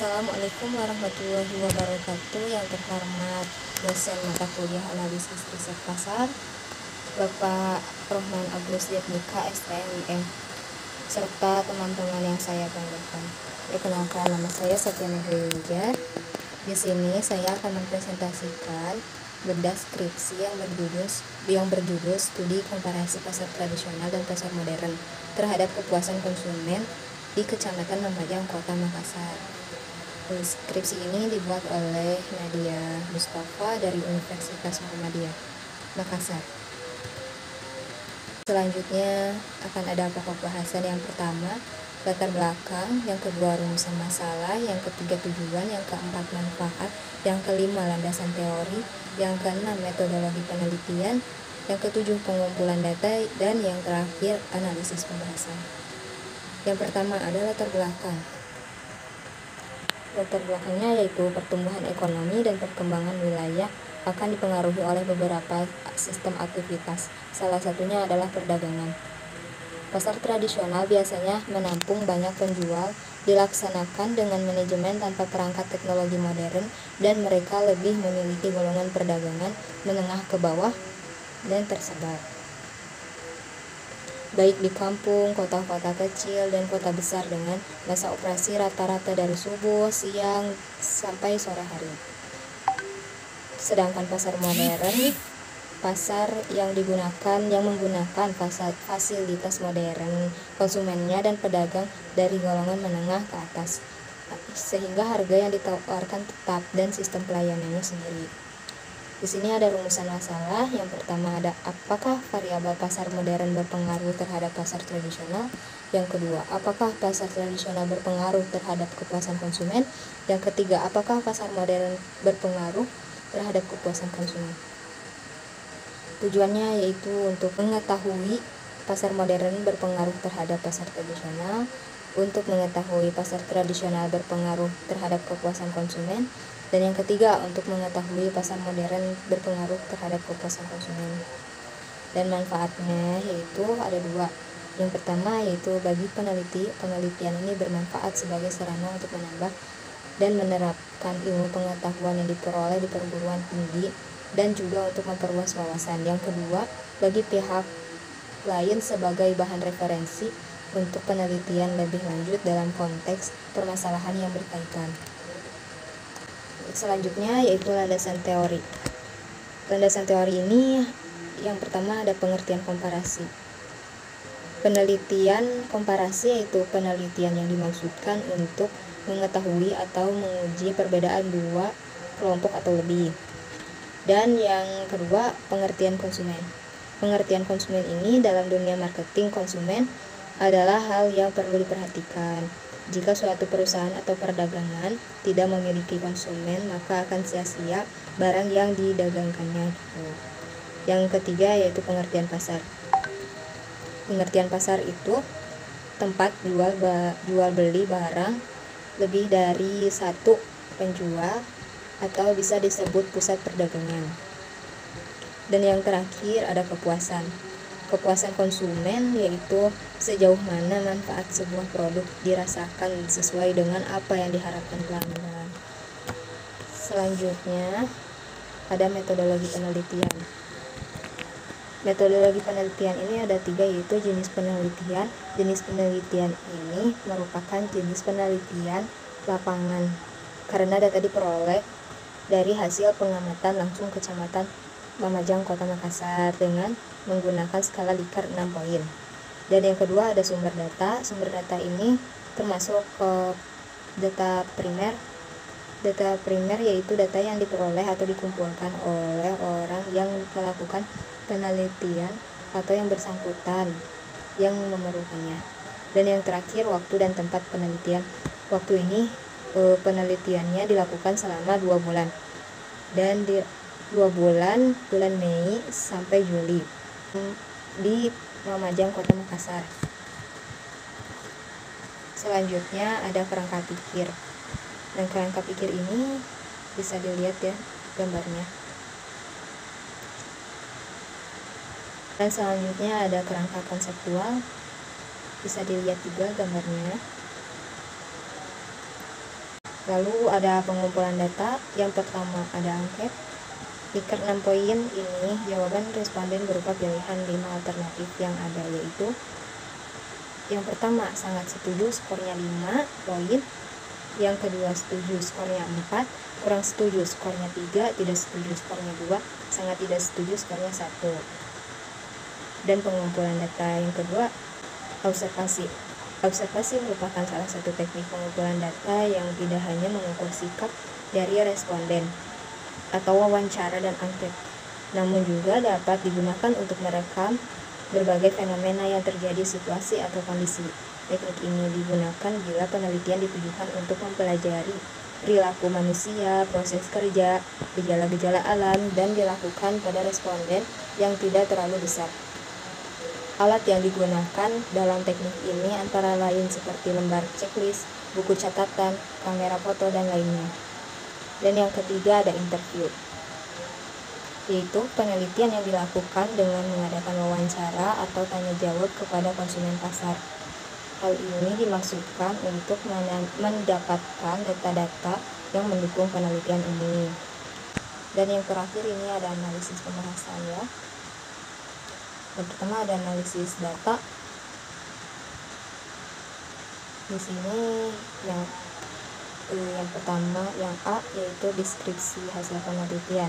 Assalamualaikum warahmatullahi wabarakatuh. Yang terhormat dosen mata kuliah analisis riset pasar Bapak Rohman Agus Yatmika STMIM, serta teman-teman yang saya banggakan. Perkenalkan, nama saya Satyana Halilinjar. Di sini saya akan mempresentasikan bedah skripsi yang berjudul Studi Komparasi Pasar Tradisional dan Pasar Modern terhadap Kepuasan Konsumen di Kecamatan Lumajang, Kota Makassar. Skripsi ini dibuat oleh Nadia Mustafa dari Universitas Muhammadiyah, Makassar. Selanjutnya akan ada pokok bahasan. Yang pertama, latar belakang. Yang kedua, rumusan masalah. Yang ketiga, tujuan. Yang keempat, manfaat. Yang kelima, landasan teori. Yang keenam, metodologi penelitian. Yang ketujuh, pengumpulan data. Dan yang terakhir, analisis pembahasan. Yang pertama ada latar belakang. Latar belakangnya yaitu pertumbuhan ekonomi dan perkembangan wilayah akan dipengaruhi oleh beberapa sistem aktivitas. Salah satunya adalah perdagangan. Pasar tradisional biasanya menampung banyak penjual, dilaksanakan dengan manajemen tanpa perangkat teknologi modern, dan mereka lebih memiliki golongan perdagangan menengah ke bawah dan tersebar, baik di kampung, kota-kota kecil, dan kota besar dengan masa operasi rata-rata dari subuh, siang, sampai sore hari. Sedangkan pasar modern, pasar yang menggunakan fasilitas modern, konsumennya dan pedagang dari golongan menengah ke atas, sehingga harga yang ditawarkan tetap dan sistem pelayanannya sendiri. Di sini ada rumusan masalah. Yang pertama ada apakah variabel pasar modern berpengaruh terhadap pasar tradisional? Yang kedua, apakah pasar tradisional berpengaruh terhadap kepuasan konsumen? Yang ketiga, apakah pasar modern berpengaruh terhadap kepuasan konsumen? Tujuannya yaitu untuk mengetahui pasar modern berpengaruh terhadap pasar tradisional, untuk mengetahui pasar tradisional berpengaruh terhadap kepuasan konsumen, dan yang ketiga untuk mengetahui pasar modern berpengaruh terhadap kepuasan konsumen. Dan manfaatnya yaitu ada dua. Yang pertama yaitu bagi penelitian ini bermanfaat sebagai sarana untuk menambah dan menerapkan ilmu pengetahuan yang diperoleh di perguruan tinggi dan juga untuk memperluas wawasan. Yang kedua, bagi pihak lain sebagai bahan referensi untuk penelitian lebih lanjut dalam konteks permasalahan yang berkaitan. Selanjutnya yaitu landasan teori. Landasan teori ini yang pertama ada pengertian komparasi. Penelitian komparasi yaitu penelitian yang dimaksudkan untuk mengetahui atau menguji perbedaan dua kelompok atau lebih. Dan yang kedua, pengertian konsumen. Pengertian konsumen ini dalam dunia marketing konsumen adalah hal yang perlu diperhatikan. Jika suatu perusahaan atau perdagangan tidak memiliki konsumen, maka akan sia-sia barang yang didagangkannya. Yang ketiga yaitu pengertian pasar. Pengertian pasar itu tempat jual beli barang lebih dari satu penjual atau bisa disebut pusat perdagangan. Dan yang terakhir ada kepuasan. Kepuasan konsumen yaitu sejauh mana manfaat sebuah produk dirasakan sesuai dengan apa yang diharapkan pelanggan. Selanjutnya ada metodologi penelitian. Metodologi penelitian ini ada 3, yaitu jenis penelitian. Jenis penelitian ini merupakan jenis penelitian lapangan karena data diperoleh dari hasil pengamatan langsung Kecamatan Lumajang, Kota Makassar dengan menggunakan skala Likert 6 poin. Dan yang kedua ada sumber data. Sumber data ini termasuk ke data primer. Data primer yaitu data yang diperoleh atau dikumpulkan oleh orang yang melakukan penelitian atau yang bersangkutan yang memerlukannya. Dan yang terakhir waktu dan tempat penelitian. Waktu ini penelitiannya dilakukan selama 2 bulan. Dan di 2 bulan Mei sampai Juli di Lumajang, Kota Makassar. Selanjutnya ada kerangka pikir. Dan kerangka pikir ini bisa dilihat ya gambarnya. Dan selanjutnya ada kerangka konseptual, bisa dilihat juga gambarnya. Lalu ada pengumpulan data. Yang pertama ada angket. Likert 6 poin ini jawaban responden berupa pilihan 5 alternatif yang ada, yaitu yang pertama sangat setuju, skornya 5 poin. Yang kedua setuju, skornya 4. Kurang setuju, skornya 3. Tidak setuju, skornya 2. Sangat tidak setuju, skornya 1. Dan pengumpulan data yang kedua, observasi. Observasi merupakan salah satu teknik pengumpulan data yang tidak hanya mengukur sikap dari responden atau wawancara dan angket, namun juga dapat digunakan untuk merekam berbagai fenomena yang terjadi, situasi atau kondisi. Teknik ini digunakan bila penelitian ditujukan untuk mempelajari perilaku manusia, proses kerja, gejala-gejala alam, dan dilakukan pada responden yang tidak terlalu besar. Alat yang digunakan dalam teknik ini antara lain seperti lembar checklist, buku catatan, kamera foto, dan lainnya. Dan yang ketiga ada interview, yaitu penelitian yang dilakukan dengan mengadakan wawancara atau tanya jawab kepada konsumen pasar. Hal ini dimaksudkan untuk mendapatkan data-data yang mendukung penelitian ini. Dan yang terakhir ini ada analisis pembahasan ya. Yang pertama ada analisis data. Di sini yang pertama yang A yaitu deskripsi hasil penelitian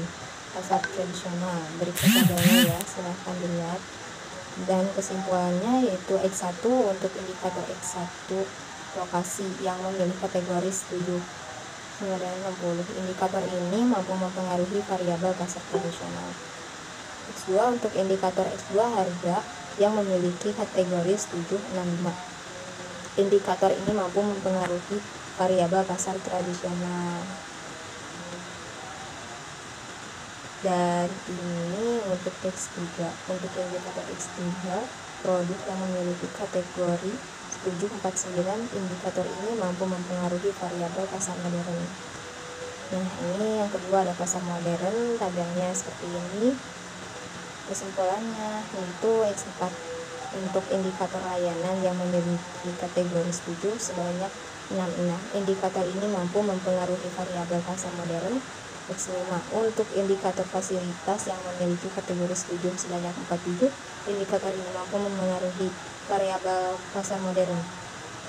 pasar tradisional. Berikut tabelnya ya, silahkan dilihat. Dan kesimpulannya yaitu X1 untuk indikator X1 lokasi yang memilih kategori setuju 960. Indikator ini mampu mempengaruhi variabel pasar tradisional. X2 untuk indikator X2 harga yang memiliki kategori setuju 65. Indikator ini mampu mempengaruhi variabel pasar tradisional. Dan ini untuk X3, untuk indikator X3 produk yang memiliki kategori setuju 49. Indikator ini mampu mempengaruhi variabel pasar modern. Nah, ini yang kedua ada pasar modern, tabelnya seperti ini. Kesimpulannya yaitu X4 untuk indikator layanan yang memiliki kategori setuju sebanyak 66. Indikator ini mampu mempengaruhi variabel pasar modern. X5 untuk indikator fasilitas yang memiliki kategori setuju sebanyak 47. Indikator ini mampu mempengaruhi variabel pasar modern.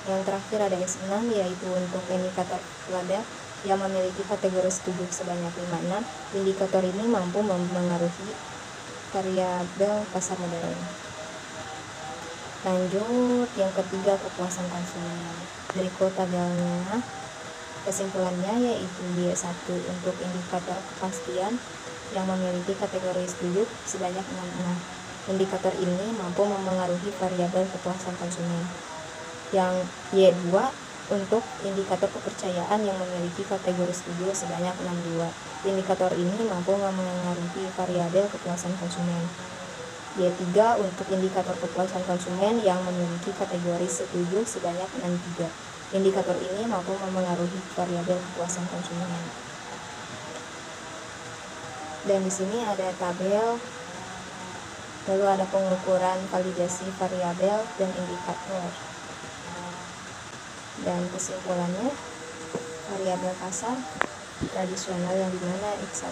Yang terakhir ada S6 yaitu untuk indikator laba yang memiliki kategori setuju sebanyak 56. Indikator ini mampu mempengaruhi variabel pasar modern. Lanjut yang ketiga, kepuasan konsumen. Berikut tabelnya. Kesimpulannya yaitu D1 untuk indikator kepastian yang memiliki kategori setuju sebanyak 66. Indikator ini mampu mempengaruhi variabel kepuasan konsumen. Yang Y2 untuk indikator kepercayaan yang memiliki kategori setuju sebanyak 62. Indikator ini mampu mempengaruhi variabel kepuasan konsumen. Y3 untuk indikator kepuasan konsumen yang memiliki kategori setuju sebanyak 63. Indikator ini mampu mempengaruhi variabel kepuasan konsumen. Dan di sini ada tabel, lalu ada pengukuran validasi variabel dan indikator. Dan kesimpulannya variabel pasar tradisional yang dimana X1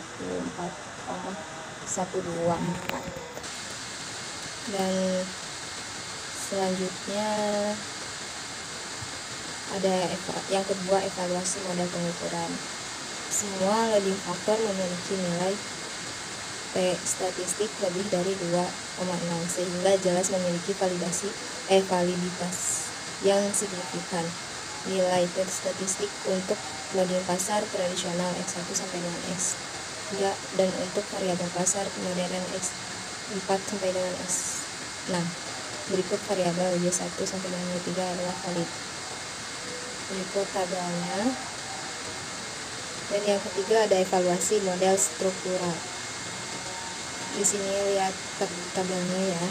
4,124. Dan selanjutnya ada yang kedua, evaluasi model pengukuran. Semua leading factor memiliki nilai P statistik lebih dari 2,0 sehingga jelas memiliki validitas yang signifikan. Nilai P statistik untuk leading pasar tradisional X1 sampai dengan X3 dan untuk variabel pasar modern X4 sampai dengan X6. Berikut variabel Y1 sampai dengan Y3 adalah valid. Berikut tabelnya. Dan yang ketiga ada evaluasi model struktural. Di sini lihat tabelnya ya.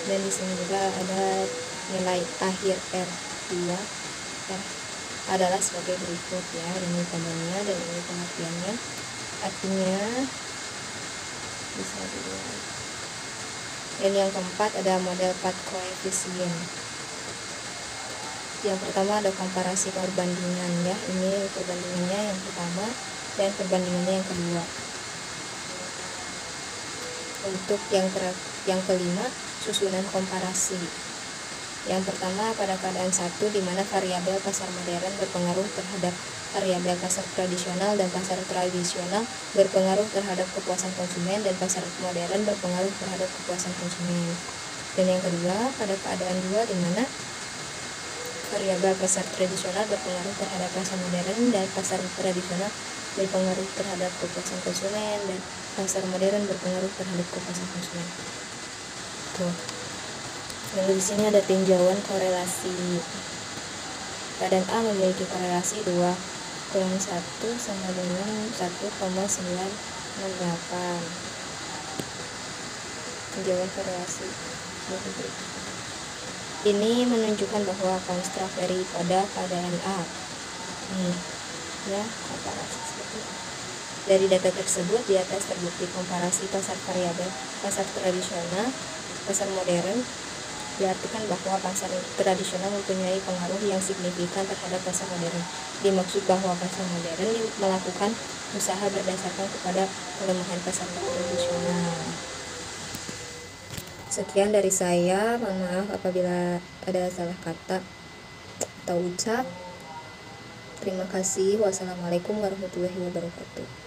Dan di sini juga ada nilai akhir R2 adalah sebagai berikut ya. Ini tabelnya dan ini pengertiannya. Artinya bisa dilihat. Dan yang keempat ada model path coefficient. Yang pertama ada komparasi perbandingan ya. Ini perbandingannya yang pertama dan perbandingannya yang kedua. Untuk yang kelima, susunan komparasi. Yang pertama pada keadaan satu di mana variabel pasar modern berpengaruh terhadap variabel pasar tradisional dan pasar tradisional berpengaruh terhadap kepuasan konsumen dan pasar modern berpengaruh terhadap kepuasan konsumen. Dan yang kedua pada keadaan dua di mana variabel pasar tradisional berpengaruh terhadap pasar modern dan pasar tradisional berpengaruh terhadap kepuasan konsumen dan pasar modern berpengaruh terhadap kepuasan konsumen. Tuh. Lalu di sini ada tinjauan korelasi. Keadaan A memiliki korelasi 2 kurang 1 sama dengan 1,968. Tinjauan korelasi. Ini menunjukkan bahwa konstrak daripada keadaan A. Ya, komparasi seperti ini. Dari data tersebut di atas terbukti komparasi pasar variabel, pasar tradisional, pasar modern. Diartikan bahwa pasar tradisional mempunyai pengaruh yang signifikan terhadap pasar modern. Dimaksud bahwa pasar modern melakukan usaha berdasarkan kepada kelemahan pasar tradisional. Sekian dari saya, mohon maaf apabila ada salah kata atau ucap. Terima kasih. Wassalamualaikum warahmatullahi wabarakatuh.